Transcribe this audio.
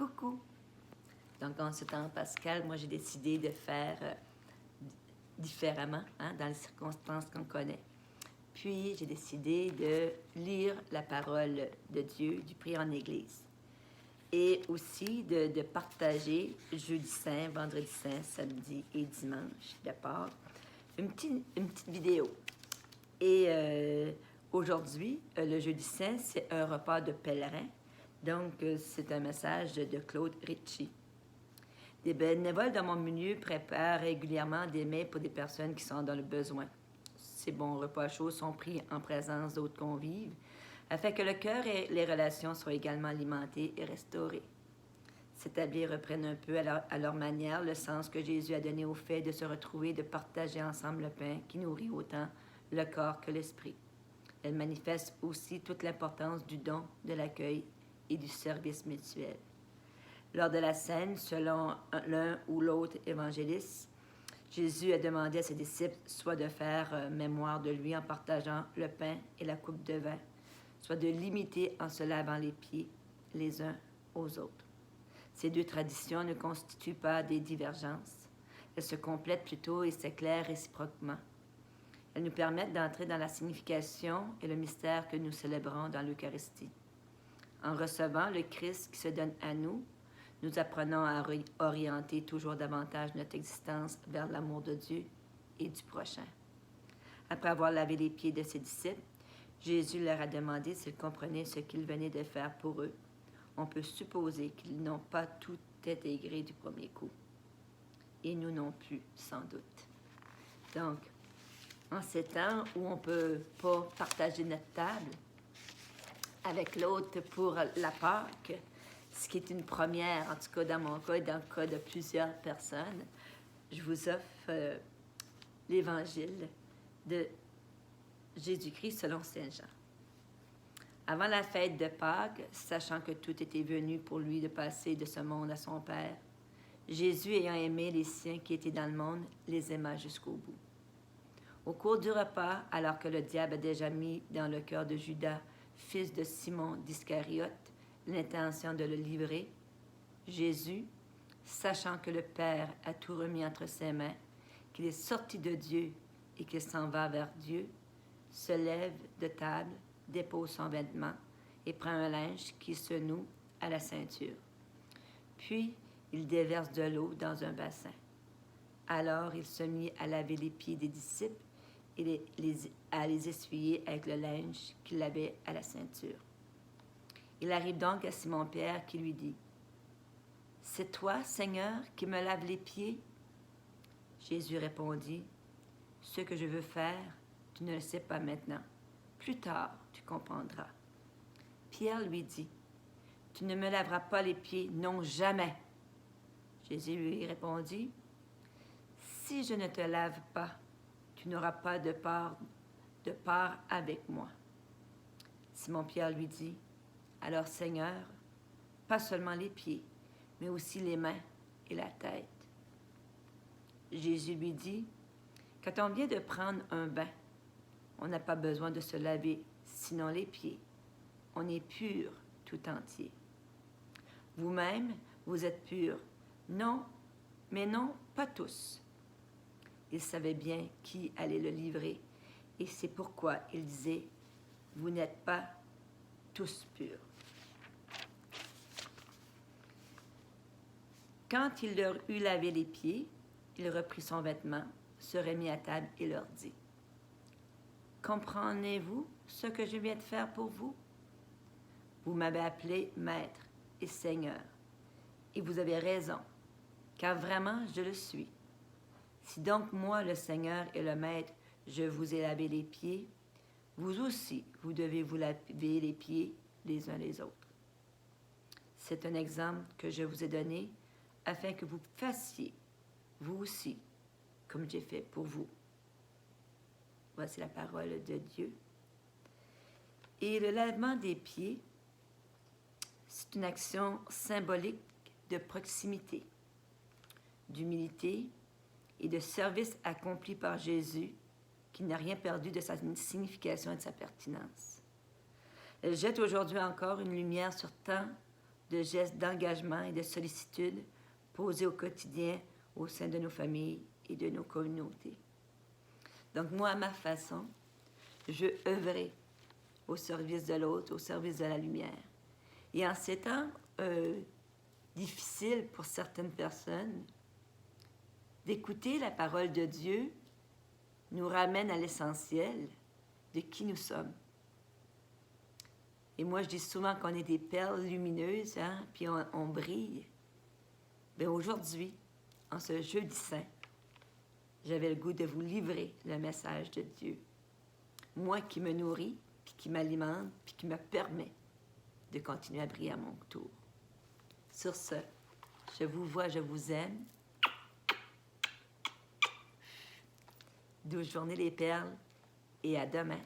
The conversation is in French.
Coucou! Donc, en ce temps pascal, moi, j'ai décidé de faire différemment, dans les circonstances qu'on connaît. Puis, j'ai décidé de lire la parole de Dieu, du prier en Église. Et aussi de partager jeudi saint, vendredi saint, samedi et dimanche de Pâques, une petite vidéo. Et aujourd'hui, le jeudi saint, c'est un repas de pèlerin. Donc, c'est un message de Claude Ritchie. Des bénévoles dans mon milieu préparent régulièrement des mets pour des personnes qui sont dans le besoin. Ces bons repas chauds sont pris en présence d'autres convives, afin que le cœur et les relations soient également alimentés et restaurés. Ces tabliers reprennent un peu à leur manière le sens que Jésus a donné au fait de se retrouver, de partager ensemble le pain qui nourrit autant le corps que l'esprit. Elles manifestent aussi toute l'importance du don, de l'accueil et du service mutuel. Lors de la scène, selon l'un ou l'autre évangéliste, Jésus a demandé à ses disciples soit de faire mémoire de lui en partageant le pain et la coupe de vin, soit de l'imiter en se lavant les pieds les uns aux autres. Ces deux traditions ne constituent pas des divergences. Elles se complètent plutôt et s'éclairent réciproquement. Elles nous permettent d'entrer dans la signification et le mystère que nous célébrons dans l'Eucharistie. En recevant le Christ qui se donne à nous, nous apprenons à orienter toujours davantage notre existence vers l'amour de Dieu et du prochain. Après avoir lavé les pieds de ses disciples, Jésus leur a demandé s'ils comprenaient ce qu'il venait de faire pour eux. On peut supposer qu'ils n'ont pas tout intégré du premier coup. Et nous non plus, sans doute. Donc, en ces temps où on ne peut pas partager notre table avec l'autre pour la Pâque, ce qui est une première, en tout cas dans mon cas et dans le cas de plusieurs personnes, je vous offre l'Évangile de Jésus-Christ selon Saint Jean. Avant la fête de Pâques, sachant que tout était venu pour lui de passer de ce monde à son Père, Jésus, ayant aimé les siens qui étaient dans le monde, les aima jusqu'au bout. Au cours du repas, alors que le diable a déjà mis dans le cœur de Judas, fils de Simon d'Iscariote, l'intention de le livrer, Jésus, sachant que le Père a tout remis entre ses mains, qu'il est sorti de Dieu et qu'il s'en va vers Dieu, se lève de table, dépose son vêtement et prend un linge qui se noue à la ceinture. Puis, il déverse de l'eau dans un bassin. Alors, il se mit à laver les pieds des disciples et à les essuyer avec le linge qu'il avait à la ceinture. Il arrive donc à Simon-Pierre qui lui dit « C'est toi, Seigneur, qui me laves les pieds ?» Jésus répondit « Ce que je veux faire, tu ne le sais pas maintenant. Plus tard, tu comprendras. » Pierre lui dit « Tu ne me laveras pas les pieds, non jamais. » Jésus lui répondit « Si je ne te lave pas, tu n'auras pas de part avec moi. » Simon-Pierre lui dit « Alors, Seigneur, pas seulement les pieds, mais aussi les mains et la tête. » Jésus lui dit « Quand on vient de prendre un bain, on n'a pas besoin de se laver, sinon les pieds. On est pur tout entier. Vous-même, vous êtes purs. Non, mais non, pas tous. » Il savait bien qui allait le livrer, et c'est pourquoi il disait « Vous n'êtes pas tous purs. » Quand il leur eut lavé les pieds, il reprit son vêtement, se remit à table et leur dit « Comprenez-vous ce que je viens de faire pour vous? Vous m'avez appelé Maître et Seigneur, et vous avez raison, car vraiment je le suis. Si donc moi, le Seigneur et le Maître, je vous ai lavé les pieds, vous aussi, vous devez vous laver les pieds les uns les autres. C'est un exemple que je vous ai donné afin que vous fassiez, vous aussi, comme j'ai fait pour vous. » Voici la parole de Dieu. Et le lavement des pieds, c'est une action symbolique de proximité, d'humilité et de service accompli par Jésus qui n'a rien perdu de sa signification et de sa pertinence. Elle jette aujourd'hui encore une lumière sur tant de gestes d'engagement et de sollicitude posés au quotidien au sein de nos familles et de nos communautés. Donc moi, à ma façon, je œuvrais au service de l'autre, au service de la lumière. Et en ces temps difficiles pour certaines personnes, d'écouter la parole de Dieu nous ramène à l'essentiel de qui nous sommes. Et moi, je dis souvent qu'on est des perles lumineuses, hein, puis on brille. Bien, aujourd'hui, en ce jeudi saint, j'avais le goût de vous livrer le message de Dieu. Moi qui me nourris, puis qui m'alimente, puis qui me permet de continuer à briller à mon tour. Sur ce, je vous vois, je vous aime. Douce journée les perles et à demain.